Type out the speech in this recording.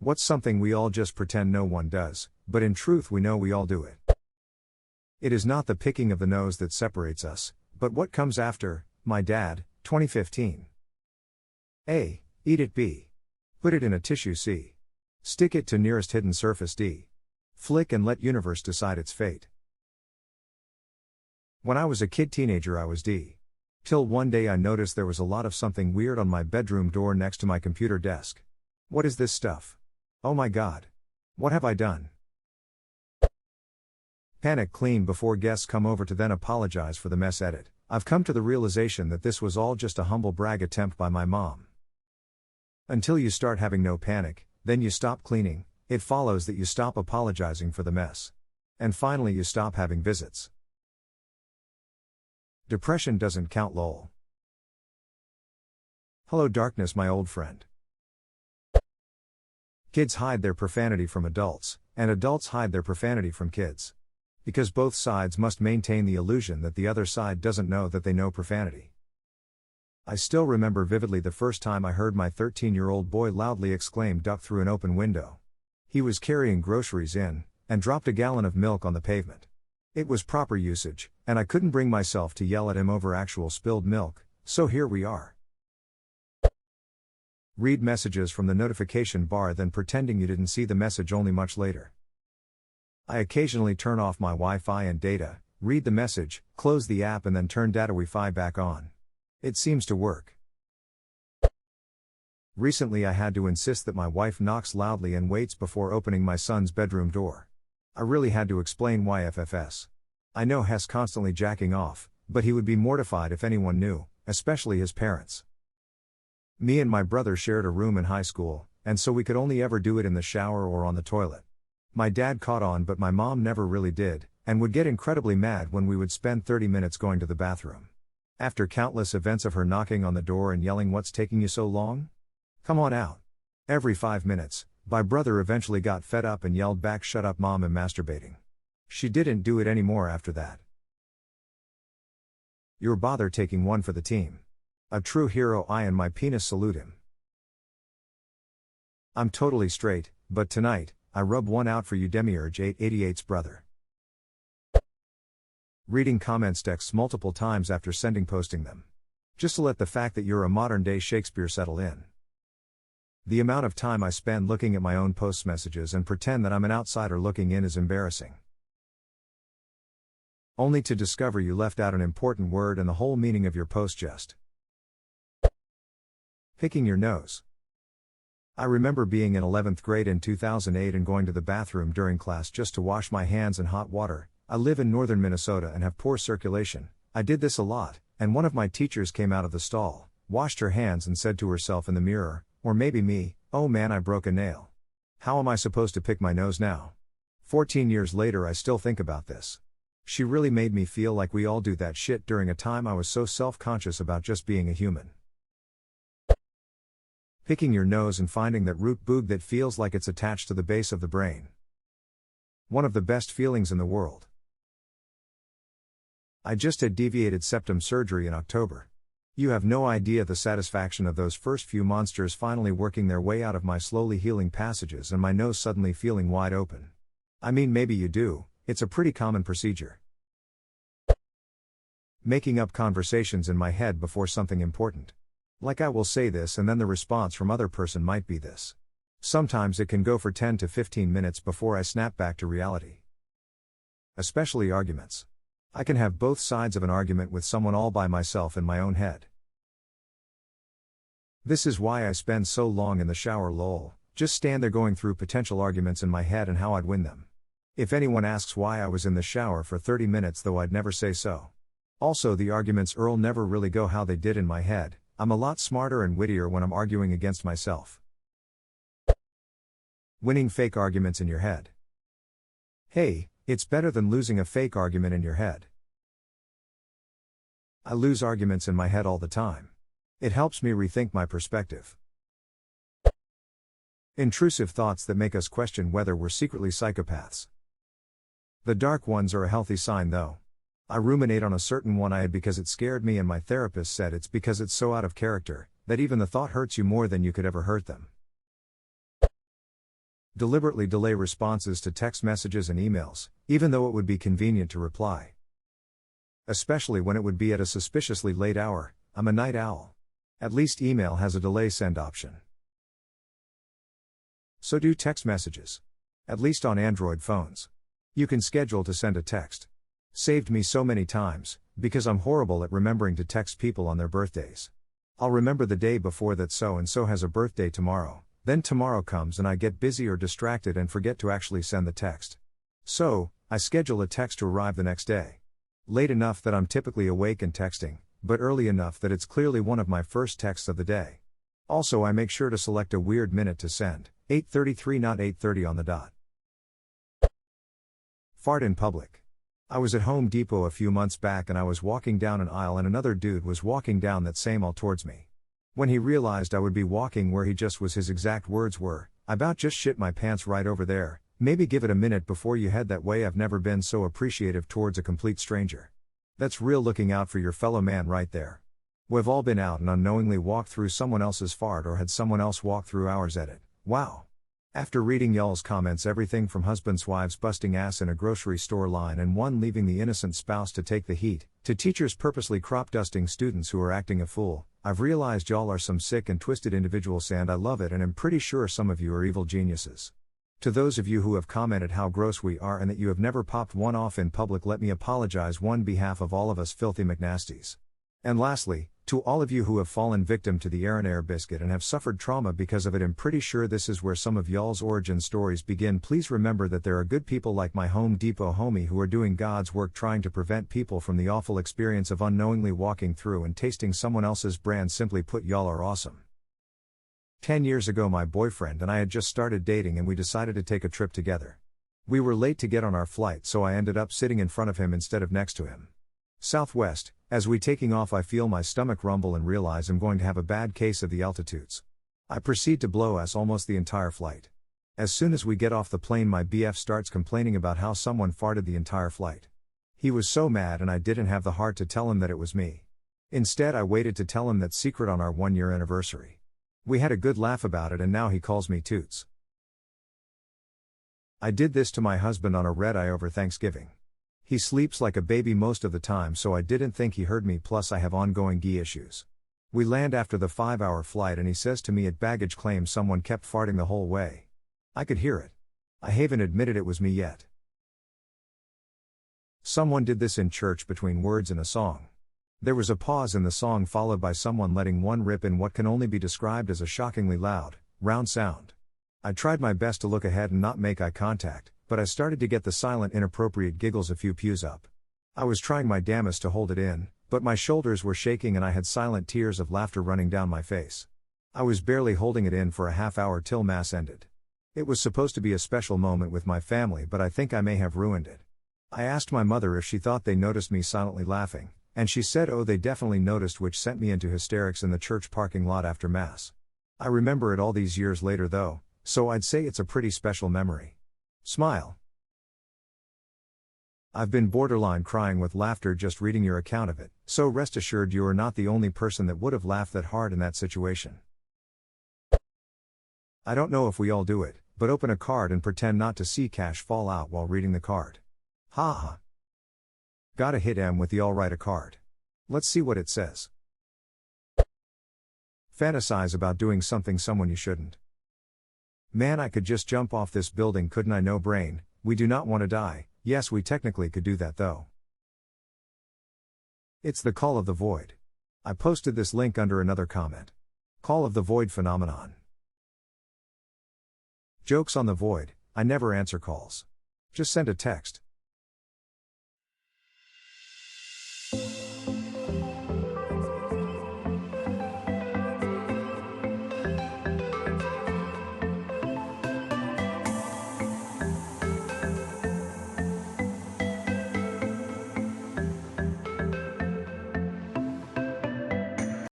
What's something we all just pretend no one does, but in truth we know we all do it? It is not the picking of the nose that separates us, but what comes after. My dad, 2015. A. Eat it. B. Put it in a tissue. C. Stick it to nearest hidden surface. D. Flick and let universe decide its fate. When I was a teenager I was D. Till one day I noticed there was a lot of something weird on my bedroom door next to my computer desk. What is this stuff? Oh my god. What have I done? Panic clean before guests come over to then apologize for the mess. Edit. I've come to the realization that this was all just a humble brag attempt by my mom. Until you start having no panic, then you stop cleaning, it follows that you stop apologizing for the mess. And finally you stop having visits. Depression doesn't count. Lol. Hello darkness my old friend. Kids hide their profanity from adults, and adults hide their profanity from kids. Because both sides must maintain the illusion that the other side doesn't know that they know profanity. I still remember vividly the first time I heard my 13-year-old boy loudly exclaim "duck" through an open window. He was carrying groceries in, and dropped a gallon of milk on the pavement. It was proper usage, and I couldn't bring myself to yell at him over actual spilled milk, so here we are. Read messages from the notification bar then pretending you didn't see the message only much later. I occasionally turn off my Wi-Fi and data, read the message, close the app and then turn data Wi-Fi back on. It seems to work. Recently I had to insist that my wife knocks loudly and waits before opening my son's bedroom door. I really had to explain why FFS. I know Hess constantly jacking off, but he would be mortified if anyone knew, especially his parents. Me and my brother shared a room in high school, and so we could only ever do it in the shower or on the toilet. My dad caught on but my mom never really did, and would get incredibly mad when we would spend 30 minutes going to the bathroom. After countless events of her knocking on the door and yelling "What's taking you so long? Come on out." Every 5 minutes, my brother eventually got fed up and yelled back "Shut up mom, I'm masturbating." She didn't do it anymore after that. You're bother taking one for the team. A true hero. I and my penis salute him. I'm totally straight, but tonight, I rub one out for you Demiurge 888's brother. Reading comments texts multiple times after posting them. Just to let the fact that you're a modern-day Shakespeare settle in. The amount of time I spend looking at my own post messages and pretend that I'm an outsider looking in is embarrassing. Only to discover you left out an important word and the whole meaning of your post just. Picking your nose. I remember being in 11th grade in 2008 and going to the bathroom during class just to wash my hands in hot water. I live in northern Minnesota and have poor circulation. I did this a lot, and one of my teachers came out of the stall, washed her hands and said to herself in the mirror, or maybe me, "Oh man, I broke a nail. How am I supposed to pick my nose now?" 14 years later I still think about this. She really made me feel like we all do that shit during a time I was so self-conscious about just being a human. Picking your nose and finding that root boog that feels like it's attached to the base of the brain. One of the best feelings in the world. I just had deviated septum surgery in October. You have no idea the satisfaction of those first few monsters finally working their way out of my slowly healing passages and my nose suddenly feeling wide open. I mean, maybe you do, it's a pretty common procedure. Making up conversations in my head before something important. Like I will say this and then the response from other person might be this. Sometimes it can go for 10 to 15 minutes before I snap back to reality. Especially arguments. I can have both sides of an argument with someone all by myself in my own head. This is why I spend so long in the shower lol, just stand there going through potential arguments in my head and how I'd win them. If anyone asks why I was in the shower for 30 minutes though I'd never say so. Also the arguments never really go how they did in my head. I'm a lot smarter and wittier when I'm arguing against myself. Winning fake arguments in your head. Hey, it's better than losing a fake argument in your head. I lose arguments in my head all the time. It helps me rethink my perspective. Intrusive thoughts that make us question whether we're secretly psychopaths. The dark ones are a healthy sign though. I ruminate on a certain one I had because it scared me and my therapist said it's because it's so out of character, that even the thought hurts you more than you could ever hurt them. Deliberately delay responses to text messages and emails, even though it would be convenient to reply. Especially when it would be at a suspiciously late hour. I'm a night owl. At least email has a delay send option. So do text messages. At least on Android phones. You can schedule to send a text. Saved me so many times, because I'm horrible at remembering to text people on their birthdays. I'll remember the day before that so and so has a birthday tomorrow, then tomorrow comes and I get busy or distracted and forget to actually send the text. So, I schedule a text to arrive the next day. Late enough that I'm typically awake and texting, but early enough that it's clearly one of my first texts of the day. Also, I make sure to select a weird minute to send, 8:33 not 8:30 on the dot. Fart in public. I was at Home Depot a few months back and I was walking down an aisle and another dude was walking down that same aisle towards me. When he realized I would be walking where he just was, his exact words were, "I about just shit my pants right over there, maybe give it a minute before you head that way." I've never been so appreciative towards a complete stranger. That's real looking out for your fellow man right there. We've all been out and unknowingly walked through someone else's fart or had someone else walk through ours at it. Wow. After reading y'all's comments, everything from husbands' wives busting ass in a grocery store line and one leaving the innocent spouse to take the heat, to teachers purposely crop dusting students who are acting a fool, I've realized y'all are some sick and twisted individuals and I love it and am pretty sure some of you are evil geniuses. To those of you who have commented how gross we are and that you have never popped one off in public, let me apologize on behalf of all of us filthy McNasties. And lastly, to all of you who have fallen victim to the Air biscuit and have suffered trauma because of it, I'm pretty sure this is where some of y'all's origin stories begin. Please remember that there are good people like my Home Depot homie who are doing God's work trying to prevent people from the awful experience of unknowingly walking through and tasting someone else's brand. Simply put, y'all are awesome. 10 years ago my boyfriend and I had just started dating and we decided to take a trip together. We were late to get on our flight, so I ended up sitting in front of him instead of next to him. Southwest, as we taking off I feel my stomach rumble and realize I'm going to have a bad case of the altitudes. I proceed to blow ass almost the entire flight. As soon as we get off the plane my BF starts complaining about how someone farted the entire flight. He was so mad and I didn't have the heart to tell him that it was me. Instead I waited to tell him that secret on our 1-year anniversary. We had a good laugh about it and now he calls me Toots. I did this to my husband on a red eye over Thanksgiving. He sleeps like a baby most of the time so I didn't think he heard me, plus I have ongoing GI issues. We land after the 5-hour flight and he says to me at baggage claim someone kept farting the whole way. I could hear it. I haven't admitted it was me yet. Someone did this in church between words in a song. There was a pause in the song followed by someone letting one rip in what can only be described as a shockingly loud, round sound. I tried my best to look ahead and not make eye contact, but I started to get the silent inappropriate giggles a few pews up. I was trying my damnest to hold it in, but my shoulders were shaking and I had silent tears of laughter running down my face. I was barely holding it in for a half hour till Mass ended. It was supposed to be a special moment with my family, but I think I may have ruined it. I asked my mother if she thought they noticed me silently laughing, and she said oh they definitely noticed, which sent me into hysterics in the church parking lot after Mass. I remember it all these years later though, so I'd say it's a pretty special memory. Smile. I've been borderline crying with laughter just reading your account of it, so rest assured you are not the only person that would have laughed that hard in that situation. I don't know if we all do it, but open a card and pretend not to see cash fall out while reading the card. Ha ha. Gotta hit M with the I'll write a card. Let's see what it says. Fantasize about doing something someone you shouldn't. Man, I could just jump off this building, couldn't I? No brain, we do not want to die. Yes, we technically could do that though. It's the Call of the Void. I posted this link under another comment. Call of the Void phenomenon. Jokes on the void, I never answer calls. Just send a text.